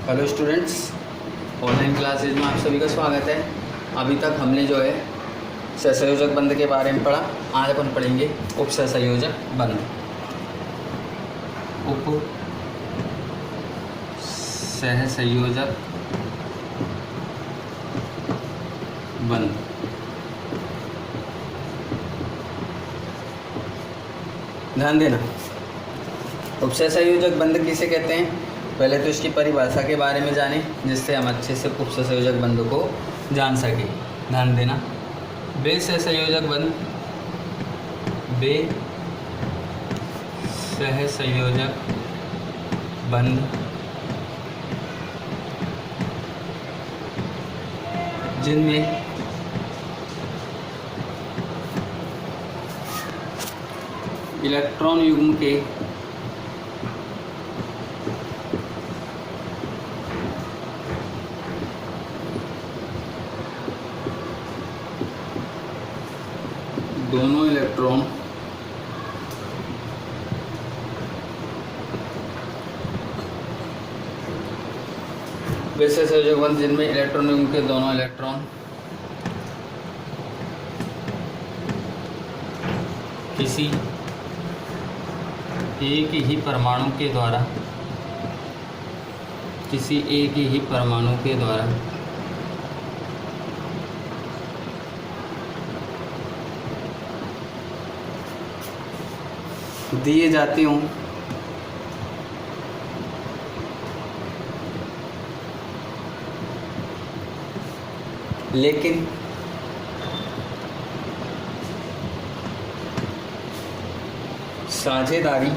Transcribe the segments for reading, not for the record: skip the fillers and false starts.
Hello students, online classes में आप सभी का स्वागत है। अभी तक हमने जो है सहसंयोजक बंध के बारे में पढ़ा। आज अपन पढ़ेंगे उप सहसंयोजक बंध। उप सहसंयोजक बंध। ध्यान देना, उप सहसंयोजक बंध किसे कहते हैं। पहले तो इसकी परिभाषा के बारे में जानें, जिससे हम अच्छे से उप सहसंयोजक बंध को जान सकें। ध्यान देना, बे सहसंयोजक बंध, बे सहसंयोजक बंध जिनमें इलेक्ट्रॉन युग्म के दोनों इलेक्ट्रॉन वे सहसंयोजक बंध जिनमें इलेक्ट्रॉन युग्म के दोनों इलेक्ट्रॉन किसी एक ही परमाणु के द्वारा दिए जाते हों, लेकिन साझेदारी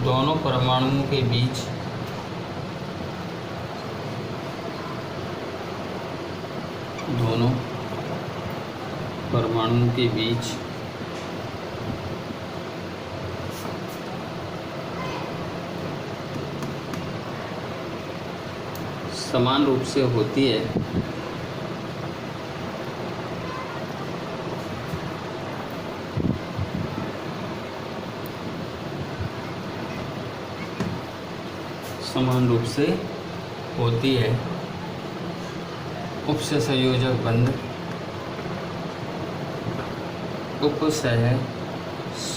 दोनों परमाणुओं के बीच समान रूप से होती है। उप सहसंयोजक बंध उप सहसंयोजक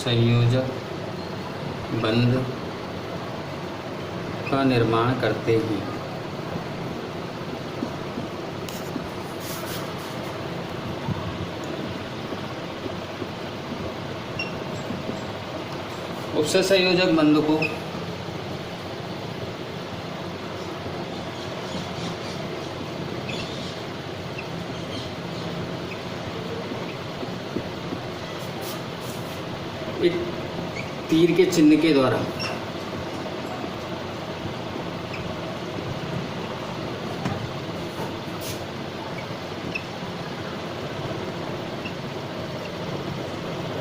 बंध का निर्माण करते हैं। उप सहसंयोजक बंध को एक तीर के चिन्ह के द्वारा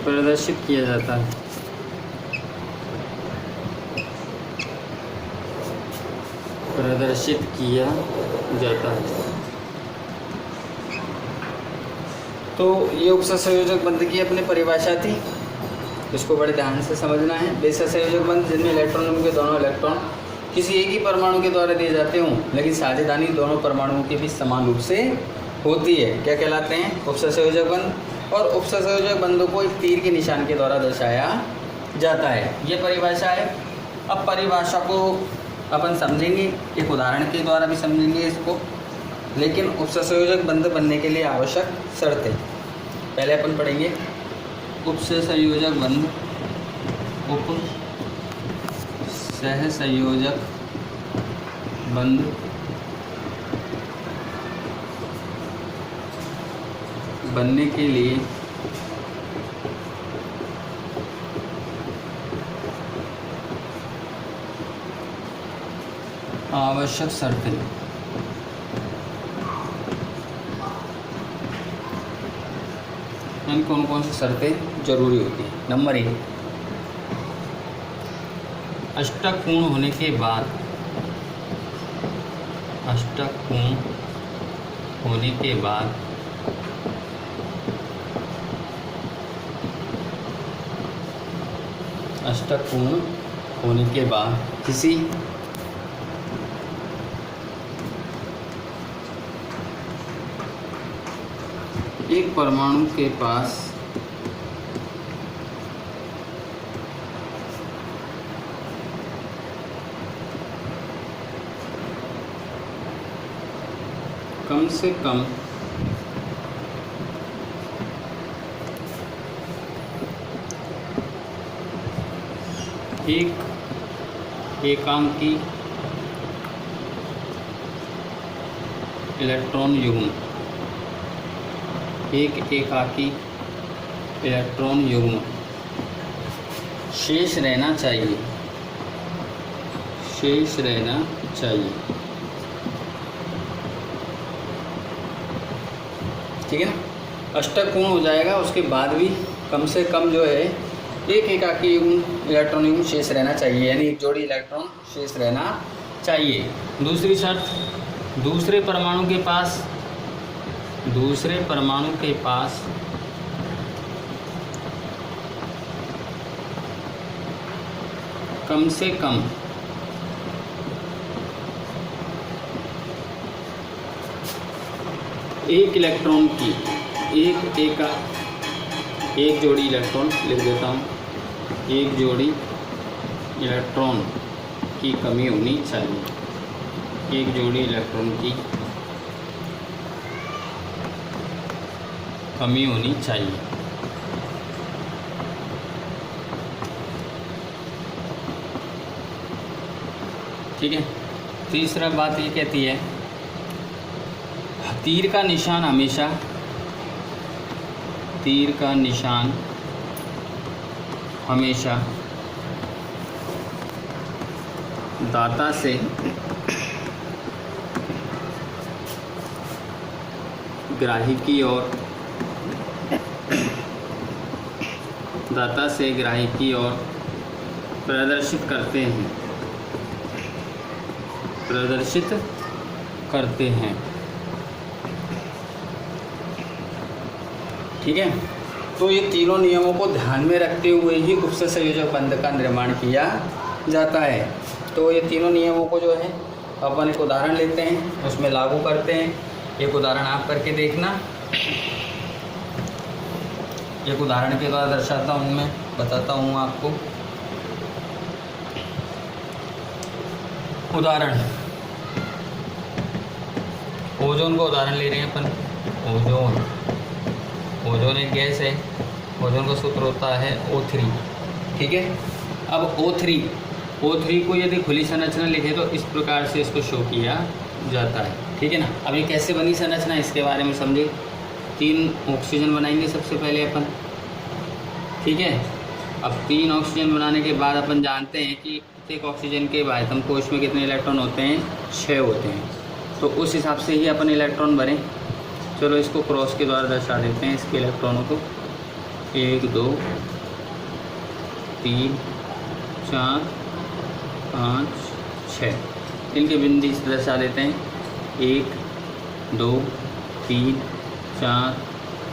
प्रदर्शित किया जाता है। तो ये उप सहसंयोजक बंध की अपनी परिभाषा थी, इसको बड़े ध्यान से समझना है। बे सहसंयोजक बंध जिनमें इलेक्ट्रॉन युग्म के दोनों इलेक्ट्रॉन किसी एक ही परमाणु के द्वारा दिए जाते हों, लेकिन साझेदारी दोनों परमाणुओं के बीच समान रूप से होती है, क्या कहलाते हैं? उप सहसंयोजक बंध। और उप सहसंयोजक बंधों को एक तीर के निशान के द्वारा दर्शाया जाता है। ये परिभाषा है। अब परिभाषा को अपन समझेंगे, एक उदाहरण के द्वारा भी समझेंगे इसको। लेकिन उप सहसंयोजक बंध बनने के लिए आवश्यक शर्तें पहले अपन पढ़ेंगे। उप सहसंयोजक बंध बनने के लिए आवश्यक शर्तें। कौन कौन सी शर्तें जरूरी होती हैं? नंबर 1, अष्टक पूर्ण होने के बाद अष्टक पूर्ण होने के बाद किसी एक परमाणु के पास कम से कम एक एकांकी इलेक्ट्रॉन युग्म, एक एकाकी इलेक्ट्रॉन युग्म शेष रहना चाहिए, शेष रहना चाहिए। ठीक है ना। अष्टक पूर्ण हो जाएगा, उसके बाद भी कम से कम जो है एक एकाकी युग्म इलेक्ट्रॉन युग्म शेष रहना चाहिए, यानी एक जोड़ी इलेक्ट्रॉन शेष रहना चाहिए। दूसरी शर्त, दूसरे परमाणु के पास कम से कम एक इलेक्ट्रॉन की एक जोड़ी इलेक्ट्रॉन लिख देता हूँ, एक जोड़ी इलेक्ट्रॉन की कमी होनी चाहिए, एक जोड़ी इलेक्ट्रॉन की कमी होनी चाहिए। ठीक है। तीसरा बात ये कहती है तीर का निशान हमेशा दाता से ग्राही की ओर प्रदर्शित करते हैं। ठीक है। तो ये तीनों नियमों को ध्यान में रखते हुए ही उपसंयोजक बंध का निर्माण किया जाता है। तो ये तीनों नियमों को जो है अपन एक उदाहरण लेते हैं, उसमें लागू करते हैं। एक उदाहरण आप करके देखना, एक उदाहरण के द्वारा दर्शाता हूँ, मैं बताता हूँ आपको। उदाहरण, ओजोन का उदाहरण ले रहे हैं अपन। ओजोन एक गैस है, ओजोन का सूत्र होता है O3। ठीक है। अब O3 को यदि खुली संरचना लिखे तो इस प्रकार से इसको शो किया जाता है। ठीक है ना। अब ये कैसे बनी संरचना, इसके बारे में समझे। 3 ऑक्सीजन बनाएंगे सबसे पहले अपन। ठीक है। अब 3 ऑक्सीजन बनाने के बाद अपन जानते हैं कि प्रत्येक ऑक्सीजन के आयतन कोश में कितने इलेक्ट्रॉन होते हैं, 6 होते हैं। तो उस हिसाब से ही अपन इलेक्ट्रॉन भरें। चलो इसको क्रॉस के द्वारा दर्शा देते हैं, इसके इलेक्ट्रॉनों को। 1 2 3 4 5 6 इनके बिंदी से दर्शा देते हैं। 1 2 3 4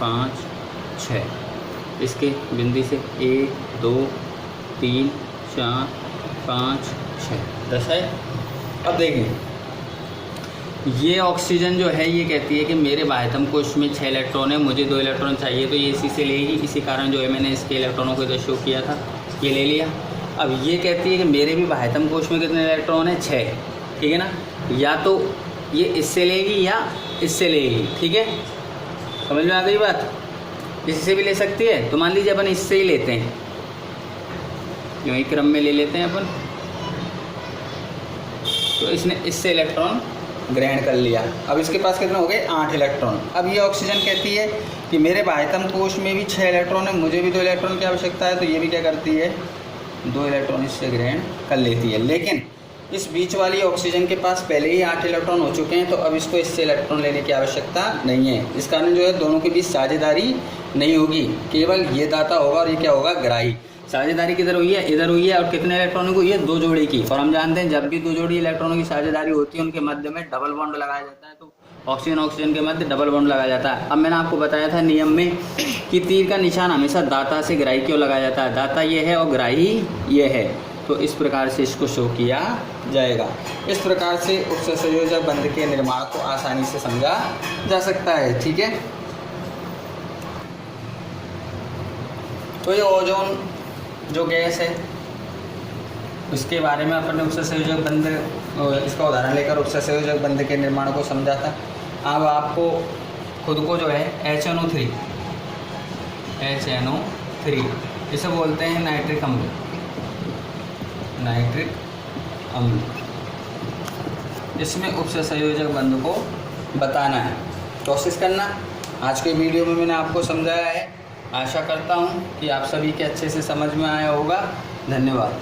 5 6 इसके बिंदी से 1 2 3 4 5 6 10 है। अब देखिए ये ऑक्सीजन जो है ये कहती है कि मेरे बाह्यतम कोश में 6 इलेक्ट्रॉन है, मुझे 2 इलेक्ट्रॉन चाहिए, तो ये इसी से लेगी। इसी कारण जो है मैंने इसके इलेक्ट्रॉनों को इधर शो किया था, ये ले लिया। अब ये कहती है कि मेरे भी बाह्यतम कोश में कितने इलेक्ट्रॉन है, 6। ठीक है ना। या तो ये इससे लेगी या इससे लेगी। ठीक है, समझ में आ गई बात। इससे भी ले सकती है, तो मान लीजिए अपन इससे ही लेते हैं, यूँ ही क्रम में ले लेते हैं अपन। तो इसने इससे इलेक्ट्रॉन ग्रहण कर लिया। अब इसके पास कितने हो गए, 8 इलेक्ट्रॉन। अब ये ऑक्सीजन कहती है कि मेरे बाह्यतम कोश में भी 6 इलेक्ट्रॉन है, मुझे भी 2 इलेक्ट्रॉन की आवश्यकता है, तो ये भी क्या करती है, 2 इलेक्ट्रॉन इससे ग्रहण कर लेती है। लेकिन इस बीच वाली ऑक्सीजन के पास पहले ही 8 इलेक्ट्रॉन हो चुके हैं, तो अब इसको इससे इलेक्ट्रॉन लेने की आवश्यकता नहीं है। इस कारण जो है दोनों के बीच साझेदारी नहीं होगी, केवल ये दाता होगा और ये क्या होगा, ग्राही। साझेदारी किधर हुई है, इधर हुई है। और कितने इलेक्ट्रॉनों को, ये 2 जोड़ी की। और हम जानते हैं जब भी 2 जोड़ी इलेक्ट्रॉनों की साझेदारी होती है उनके मध्य में डबल बॉन्ड लगाया जाता है, तो ऑक्सीजन ऑक्सीजन के मध्य डबल बॉन्ड लगाया जाता है। अब मैंने आपको बताया था नियम में कि तीर का निशान हमेशा दाता से ग्राही की ओर लगाया जाता है। दाता ये है और ग्राही ये है, तो इस प्रकार से इसको शो किया जाएगा। इस प्रकार से उपसंयोजक बंध के निर्माण को आसानी से समझा जा सकता है। ठीक है, तो ये ओजोन जो गैस है उसके बारे में अपन ने उपसंयोजक बंध, इसका उदाहरण लेकर उपसंयोजक बंध के निर्माण को समझा था। अब आपको खुद को जो है HNO3 इसे बोलते हैं नाइट्रिक अम्ल, इसमें उपसंयोजक बंध को बताना है, कोशिश करना। आज के वीडियो में मैंने आपको समझाया है, आशा करता हूँ कि आप सभी के अच्छे से समझ में आया होगा। धन्यवाद।